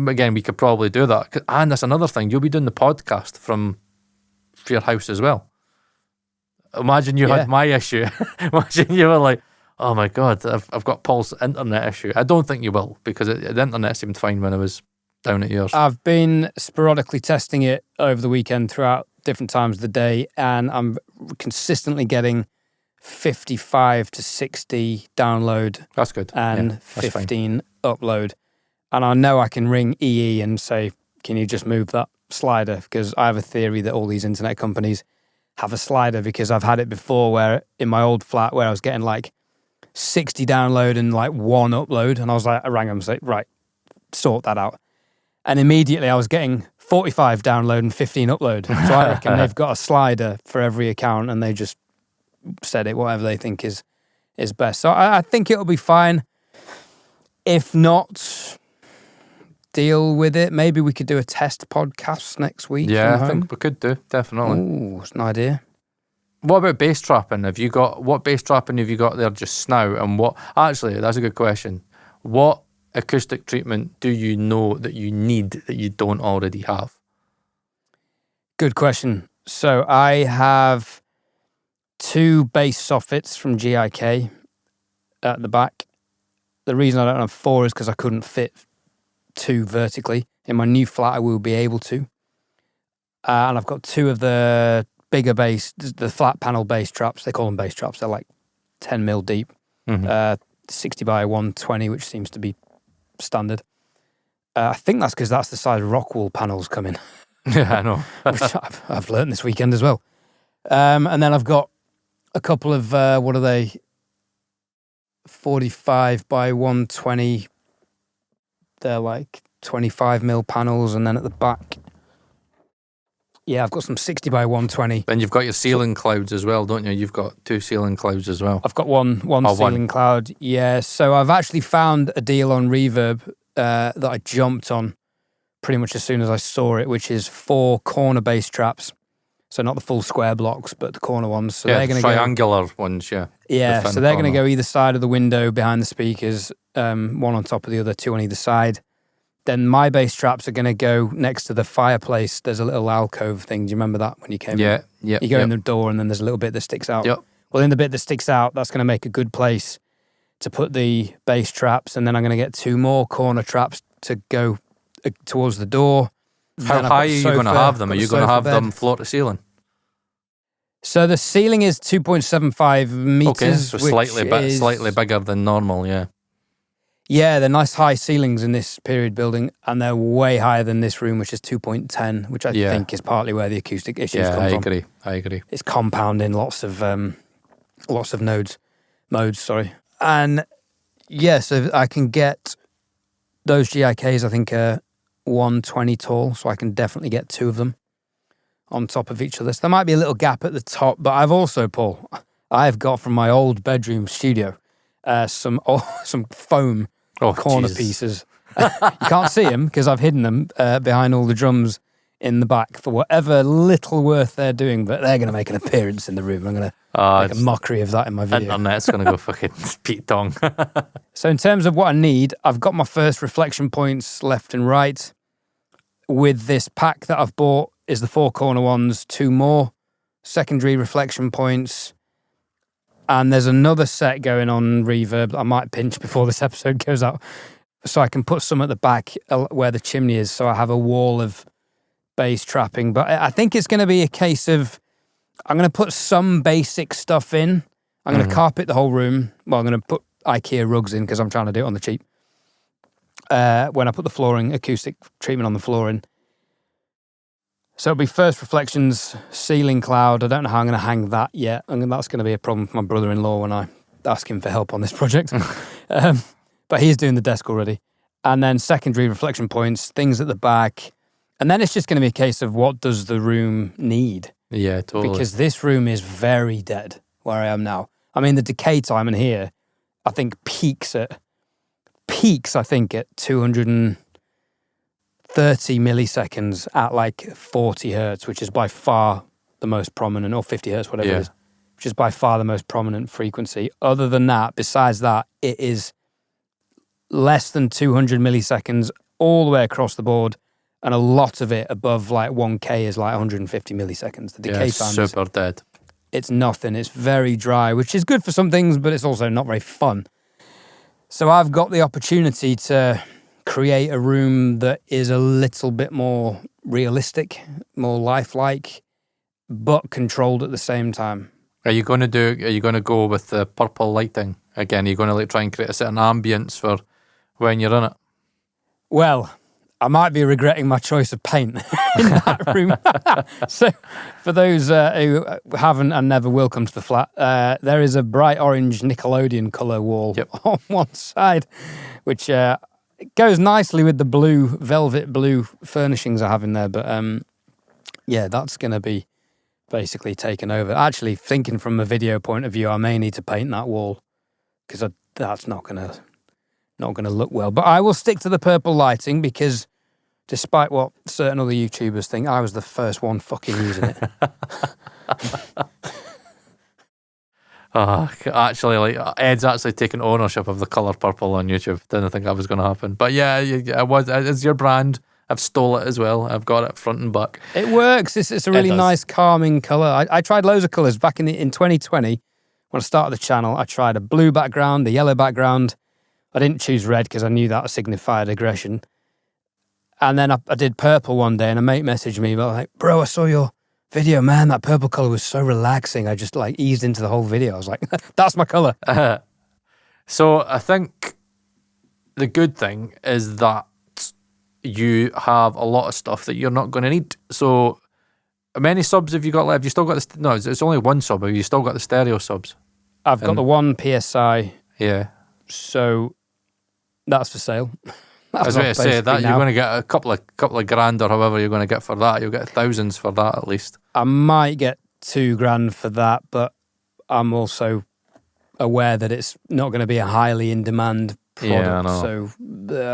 again, we could probably do that. And that's another thing, you'll be doing the podcast from your house as well. Imagine you had my issue. Imagine you were like, oh my God, I've got Paul's internet issue. I don't think you will, because the internet seemed fine when I was down at yours. I've been sporadically testing it over the weekend throughout different times of the day, and I'm consistently getting 55 to 60 download. That's good. And 15 upload. And I know I can ring EE and say, can you just move that slider? Because I have a theory that all these internet companies have a slider, because I've had it before where in my old flat where I was getting like 60 download and like 1 upload, and I rang them and said, right, sort that out. And immediately I was getting 45 download and 15 upload. So I reckon they've got a slider for every account and they just set it whatever they think is best. So I think it'll be fine. If not, deal with it. Maybe we could do a test podcast next week. Yeah, I think we could do, definitely. Ooh, it's an idea. What about bass trapping? What bass trapping have you got there just now? And actually, that's a good question. What acoustic treatment do you know that you need that you don't already have? Good question. So I have 2 bass soffits from GIK at the back. The reason I don't have 4 is because I couldn't fit 2 vertically. In my new flat, I will be able to. And I've got 2 of the bigger bass, the flat panel bass traps. They call them bass traps. They're like 10 mil deep, 60 by 120, which seems to be standard. I think that's because that's the size Rockwool panels come in. Yeah, I know. Which I've learned this weekend as well. And then I've got a couple of, 45 by 120. They're like 25 mil panels. And then at the back, I've got some 60 by 120. Then you've got your ceiling clouds as well, don't you? You've got 2 ceiling clouds as well. I've got one ceiling cloud. Yeah, so I've actually found a deal on Reverb that I jumped on pretty much as soon as I saw it, which is 4 corner bass traps. So not the full square blocks, but the corner ones. So they're going to triangular ones, yeah. Yeah, so they're going to go either side of the window behind the speakers, one on top of the other, 2 on either side. Then my bass traps are going to go next to the fireplace. There's a little alcove thing. Do you remember that when you came in? Yeah. You go in the door and then there's a little bit that sticks out. Yep. Well, in the bit that sticks out, that's going to make a good place to put the bass traps. And then I'm going to get 2 more corner traps to go towards the door. How high are you going to have them? Are you going to have them floor to ceiling? So the ceiling is 2.75 meters. Okay, so slightly bigger than normal, yeah. Yeah, they're nice high ceilings in this period building, and they're way higher than this room, which is 2.10, which I think is partly where the acoustic issues come from. I agree. It's compounding lots of modes, and so I can get those GIKs. I think are 120 tall, so I can definitely get 2 of them on top of each other. So there might be a little gap at the top, but I've also, Paul, I've got from my old bedroom studio some foam corner pieces. You can't see them because I've hidden them behind all the drums in the back for whatever little worth they're doing, but they're going to make an appearance in the room. I'm going to make a mockery of that in my video. Internet's going to go fucking Pete Tong. So in terms of what I need, I've got my first reflection points left and right. With this pack that I've bought is the 4 corner ones, 2 more secondary reflection points. And there's another set going on Reverb that I might pinch before this episode goes out. So I can put some at the back where the chimney is. So I have a wall of bass trapping. But I think it's going to be a case of, I'm going to put some basic stuff in. I'm going to carpet the whole room. Well, I'm going to put IKEA rugs in because I'm trying to do it on the cheap. When I put the flooring, acoustic treatment on the flooring. So it'll be first reflections, ceiling cloud. I don't know how I'm going to hang that yet. That's going to be a problem for my brother-in-law when I ask him for help on this project. But he's doing the desk already. And then secondary reflection points, things at the back. And then it's just going to be a case of what does the room need? Yeah, totally. Because this room is very dead where I am now. I mean, the decay time in here, I think peaks, I think, at 230 milliseconds at like 40 hertz, which is by far the most prominent, or 50 hertz, whatever it is, which is by far the most prominent frequency. Other than that, besides that, it is less than 200 milliseconds all the way across the board, and a lot of it above like 1K is like 150 milliseconds. The decay time is super dead. It's nothing. It's very dry, which is good for some things, but it's also not very fun. So I've got the opportunity to create a room that is a little bit more realistic, more lifelike, but controlled at the same time. Are you going to go with the purple lighting again? Are you going to try and create a certain ambience for when you're in it? Well, I might be regretting my choice of paint in that room. So for those who haven't and never will come to the flat, there is a bright orange Nickelodeon colour wall on one side, which goes nicely with the velvet blue furnishings I have in there. But that's going to be basically taken over. Actually, thinking from a video point of view, I may need to paint that wall because that's not going to look well. But I will stick to the purple lighting because despite what certain other YouTubers think, I was the first one fucking using it. Actually, Ed's actually taken ownership of the colour purple on YouTube. Didn't think that was going to happen. But yeah, it's your brand. I've stole it as well. I've got it front and back. It works. It's a really nice, calming colour. I tried loads of colours back in 2020 when I started the channel. I tried a blue background, a yellow background. I didn't choose red because I knew that signified aggression. And then I did purple one day, and a mate messaged me, like, bro, I saw your video, man. That purple color was so relaxing. I just like eased into the whole video. I was like, that's my color. So I think the good thing is that you have a lot of stuff that you're not going to need. So how many subs have you got left? You still got the... No, it's only one sub. Have you still got the stereo subs? I've got the one PSI. Yeah. So that's for sale. I was going to say that you're going to get a couple of grand or however you're going to get for that. You'll get thousands for that at least. I might get $2,000 for that, but I'm also aware that it's not going to be a highly in demand product. Yeah, I know. So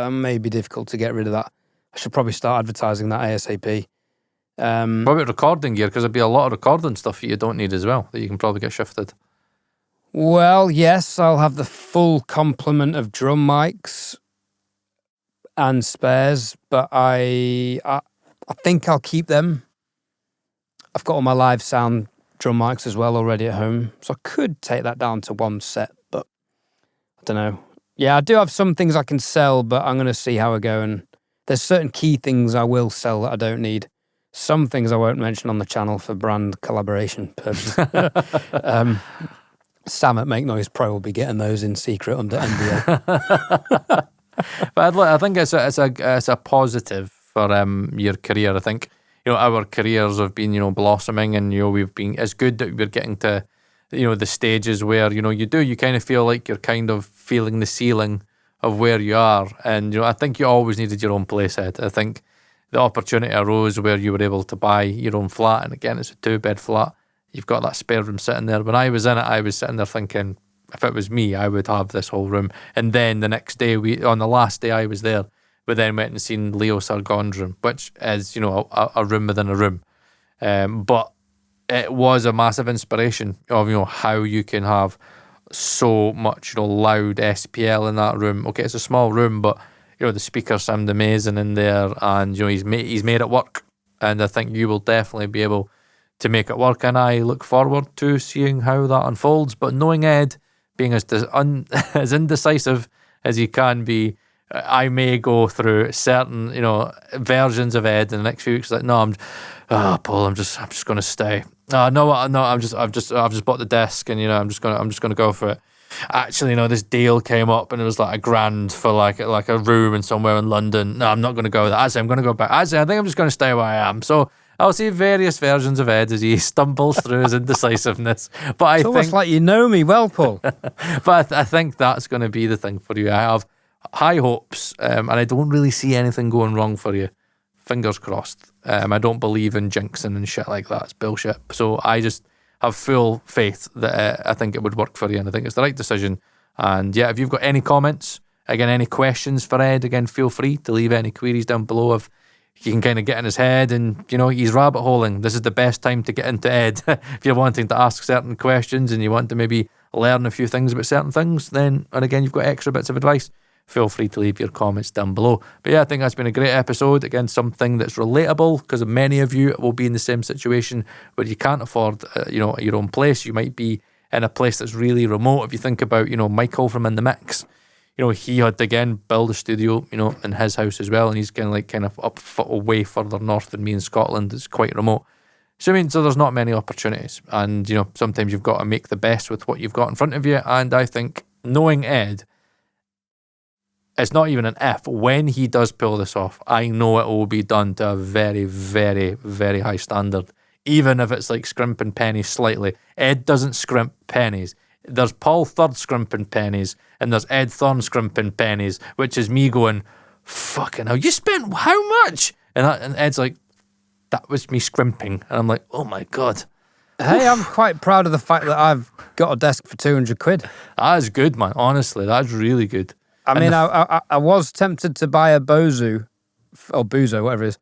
it may be difficult to get rid of that. I should probably start advertising that ASAP. What about recording gear? Because there'd be a lot of recording stuff that you don't need as well that you can probably get shifted. Well, yes, I'll have the full complement of drum mics and spares, but I think I'll keep them. I've got all my live sound drum mics as well already at home, so I could take that down to one set, but I don't know. Yeah, I do have some things I can sell, but I'm going to see how I go, and there's certain key things I will sell that I don't need. Some things I won't mention on the channel for brand collaboration purposes. Sam at Make Noise Pro will be getting those in secret under NDA. But I think it's a positive for your career. I think our careers have been blossoming, and we've been. It's good that we're getting to the stages where you kind of feel like you're kind of feeling the ceiling of where you are, and I think you always needed your own playset. I think the opportunity arose where you were able to buy your own flat, and again, it's a 2-bed flat. You've got that spare room sitting there. When I was in it, I was sitting there thinking, if it was me, I would have this whole room. And then the next day, on the last day I was there, we then went and seen Leo Sargon's room, which is, a room within a room. But it was a massive inspiration of, how you can have so much, loud SPL in that room. Okay, it's a small room, but, the speakers sound amazing in there, and, he's made it work. And I think you will definitely be able to make it work, and I look forward to seeing how that unfolds. But knowing Ed, being as indecisive as he can be, I may go through certain, versions of Ed in the next few weeks. Like, no, Paul, I'm just going to stay. No, I've just bought the desk, and I'm just going to go for it. Actually, this deal came up, and it was like $1,000 for like a room and somewhere in London. No, I'm not going to go with that. Actually, I'm going to go back. Actually, I think I'm just going to stay where I am. So I'll see various versions of Ed as he stumbles through his indecisiveness. But It's almost like you know me well, Paul. But I think that's going to be the thing for you. I have high hopes, and I don't really see anything going wrong for you. Fingers crossed. I don't believe in jinxing and shit like that. It's bullshit. So I just have full faith that I think it would work for you, and I think it's the right decision. And yeah, if you've got any comments, again, any questions for Ed, again, feel free to leave any queries down below. If you can kind of get in his head and, he's rabbit holing, this is the best time to get into Ed. If you're wanting to ask certain questions and you want to maybe learn a few things about certain things, then, and again, you've got extra bits of advice, feel free to leave your comments down below. But yeah, I think that's been a great episode. Again, something that's relatable, because many of you will be in the same situation where you can't afford, your own place. You might be in a place that's really remote. If you think about, Michael from In The Mix, he had to, again, build a studio, in his house as well, and he's kind of up way further north than me in Scotland. It's quite remote. So there's not many opportunities, and sometimes you've got to make the best with what you've got in front of you. And I think, knowing Ed, it's not even an if. When he does pull this off, I know it will be done to a very, very, very high standard. Even if it's like scrimping pennies slightly. Ed doesn't scrimp pennies. There's Paul Third scrimping pennies, and there's Ed Thorne scrimping pennies, which is me going, fucking hell, you spent how much? And Ed's like, that was me scrimping. And I'm like, oh my God. Hey, I'm quite proud of the fact that I've got a desk for £200. That is good, man. Honestly, that's really good. I mean, I was tempted to buy a Bozu, or Buzo, whatever it is,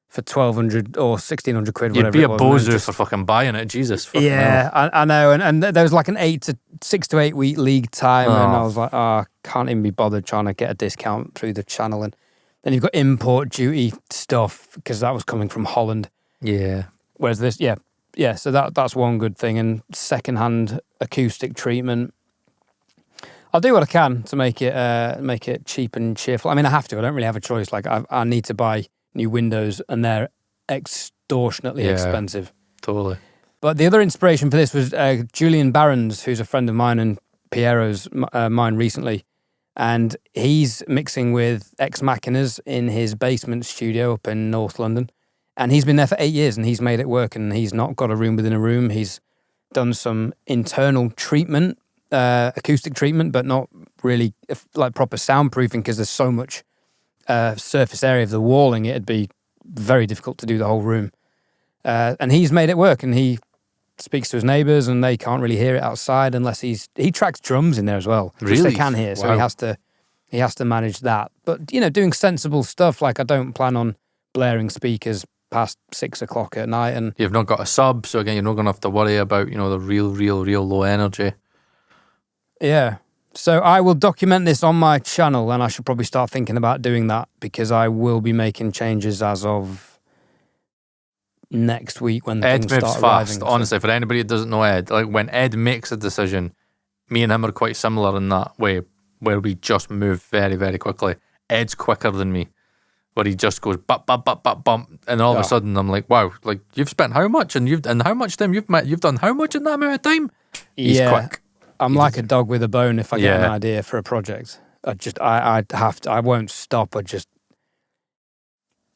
for 1,200 or 1,600 quid. You'd be a Bozu bozo for fucking buying it, Jesus. Yeah, I know, and there was like an 6 to 8 week lead time, and I was like, I can't even be bothered trying to get a discount through the channel. And then you've got import duty stuff, because that was coming from Holland. Yeah. Whereas this, so that's one good thing. And secondhand acoustic treatment. I'll do what I can to make it cheap and cheerful. I mean, I have to. I don't really have a choice. Like, I need to buy new windows, and they're extortionately expensive. Totally. But the other inspiration for this was Julian Barron's, who's a friend of mine and Piero's mine recently. And he's mixing with Ex Machinas in his basement studio up in North London. And he's been there for 8 years, and he's made it work, and he's not got a room within a room. He's done some internal treatment, acoustic treatment, but not really like proper soundproofing, because there's so much surface area of the walling, it'd be very difficult to do the whole room. And he's made it work, and he speaks to his neighbours, and they can't really hear it outside unless he tracks drums in there as well, which they can hear. So he has to manage that. But doing sensible stuff, like I don't plan on blaring speakers past 6 o'clock at night, and you've not got a sub, so again, you're not going to have to worry about the real low energy. Yeah. So I will document this on my channel, and I should probably start thinking about doing that, because I will be making changes as of next week when Ed things moves start fast. arriving. Honestly, for anybody that doesn't know Ed, like when Ed makes a decision, me and him are quite similar in that way, where we just move very, very quickly. Ed's quicker than me, where he just goes bump, and all of a sudden I'm like, wow, like you've spent how much, and how much time you've done how much in that amount of time? He's quick. I'm like a dog with a bone. If I get an idea for a project, I won't stop.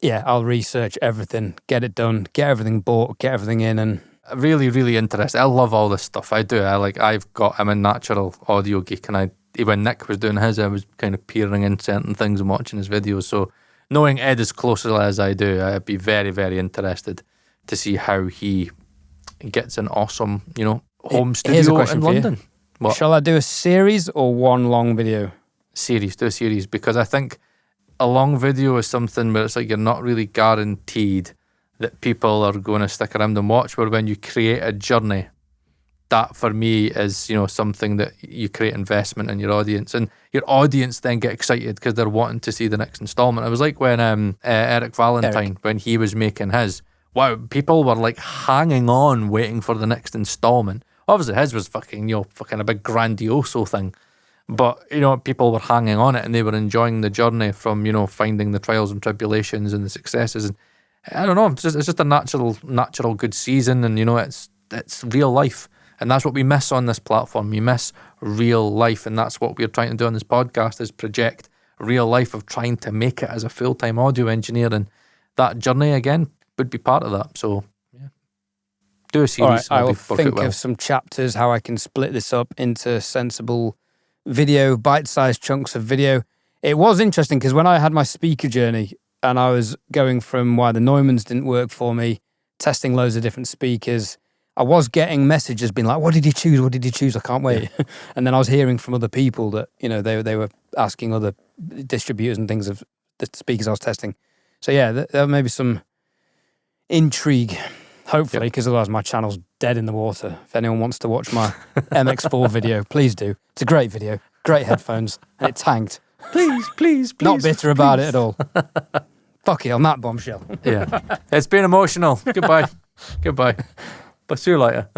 I'll research everything, get it done, get everything bought, get everything in, and really, really interesting. I love all this stuff. I do. I'm a natural audio geek, and when Nick was doing his, I was kind of peering in certain things and watching his videos. So knowing Ed as closely as I do, I'd be very, very interested to see how he gets an awesome, home studio in London. What? Shall I do a series or one long video? Do a series, because I think a long video is something where it's like you're not really guaranteed that people are going to stick around and watch, where when you create a journey, that for me is, something that you create investment in your audience, and your audience then get excited because they're wanting to see the next installment. It was like when Eric Valentine, when he was making his, wow, people were like hanging on waiting for the next installment. Obviously his was fucking a big grandioso thing, but people were hanging on it, and they were enjoying the journey from finding the trials and tribulations and the successes. And I don't know, it's just a natural good season, and it's real life. And that's what we miss on this platform. You miss real life, and that's what we're trying to do on this podcast, is project real life of trying to make it as a full-time audio engineer, and that journey, again, would be part of that. So, yeah. Do a series. All right, I will think of some chapters, how I can split this up into sensible video, bite-sized chunks of video. It was interesting, because when I had my speaker journey, and I was going from why the Neumanns didn't work for me, testing loads of different speakers, I was getting messages being like, what did you choose? What did you choose? I can't wait. Yeah. And then I was hearing from other people that, they were asking other distributors and things of the speakers I was testing. So yeah, there may be some intrigue, hopefully, because otherwise my channel's dead in the water. If anyone wants to watch my MX4 video, please do. It's a great video, great headphones, and it tanked. Please. Not bitter about it at all. Fuck it, on that bombshell. Yeah. It's been emotional. Goodbye. But see you later.